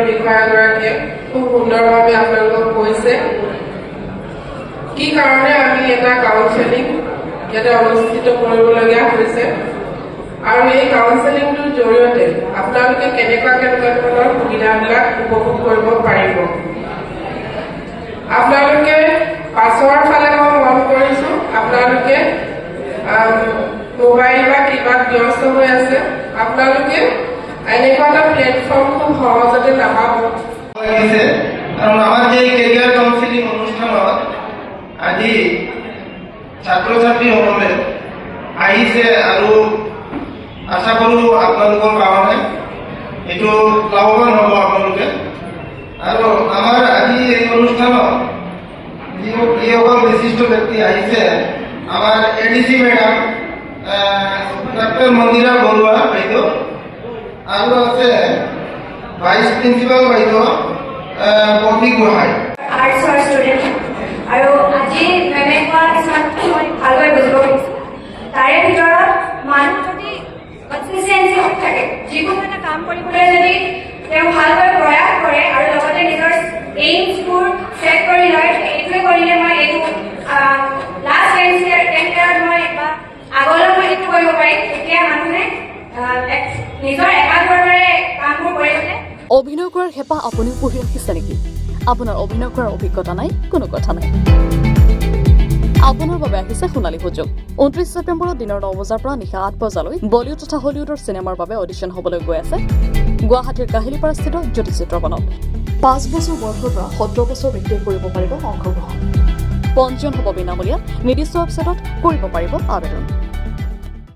বিষয়াগৰাকীয়ে খুব সুন্দৰভাৱে আপোনালোকক কৈছে কি কাৰণে আমি এটা কাউন্সেলিং ইয়াতে অনুষ্ঠিত কৰিবলগীয়া হৈছে আৰু এই কাউন্সেলিংটোৰ জৰিয়তে আপোনালোকে কেনেকুৱা ধৰণৰ সুবিধাবিলাক উপভোগ কৰিব পাৰিব। আপোনালোকে পাছৰ ফালে মই মন কৰিছোঁ আপোনালোকে মোবাইল বা কিবা ব্যস্ত হৈ আছে, আপোনালোকে এনেকুৱা এটা প্লেটফৰ্ম খুব সহজতে নাপাব। কাৰণ আমাৰ যে কেৰিয়াৰ কাউন্সিলিং অনুষ্ঠানত আজি ছাত্ৰ ছাত্ৰী সকলে আহিছে আৰু আশা কৰো আপোনালোকৰ কাৰণে এইটো লাভৱান হ'ব আপোনালোকে। আৰু আমাৰ আজি এই অনুষ্ঠানত যিসকল বিশিষ্ট ব্যক্তি আহিছে আমাৰ ADC madam doctor Mandira Baruah বাইদেউ আৰু আছে ভাইস প্ৰিন্সিপাল বাইদেউ পথিক গোহাঁই। আৰ্টছৰ ষ্টুডেণ্ট আৰু আজি মেমে কোৱা কিছুমান মই ভালকৈ বুজিব পাৰিছোঁ। তাৰে ভিতৰত মানুহ যদি কনচিষ্টেঞ্চি থাকে, যিকোনো এটা কাম কৰিবলৈ যদি তেওঁ ভালকৈ প্ৰয়াস কৰে আৰু লগতে নিজৰ এইমছবোৰ চেট কৰি লয়, এইটোৱে কৰিলে মই এইটো লাষ্ট 10 ইয়াৰত মই বা আগলৈ মই এইটো কৰিব পাৰিম, তেতিয়া মানুহে নিজৰ একাগ্ৰতাৰে কামবোৰ কৰিবলৈ। অভিনয় কৰাৰ হেঁপাহ আপুনিও পঢ়ি ৰাখিছে নেকি? আপোনাৰ অভিনয় কৰাৰ অভিজ্ঞতা নাই? কোনো কথা নাই, আপোনাৰ বাবে আহিছে সোণালী সুযোগ। 29 ছেপ্টেম্বৰত দিনৰ 9 বজাৰ পৰা নিশা 8 বজালৈ বলিউড তথা হলিউডৰ চিনেমাৰ বাবে অডিশ্যন হ'বলৈ গৈ আছে গুৱাহাটীৰ কাহিলীপাৰাস্থিত জ্যোতি চিত্ৰবনত। 5 বছৰ বয়সৰ পৰা 17 বছৰ ব্যক্তিয়ে কৰিব পাৰিব অংশগ্ৰহণ। পঞ্জীয়ন হ'ব বিনামূলীয়া, নিৰ্দিষ্ট ৱেবছাইটত কৰিব পাৰিব আবেদন।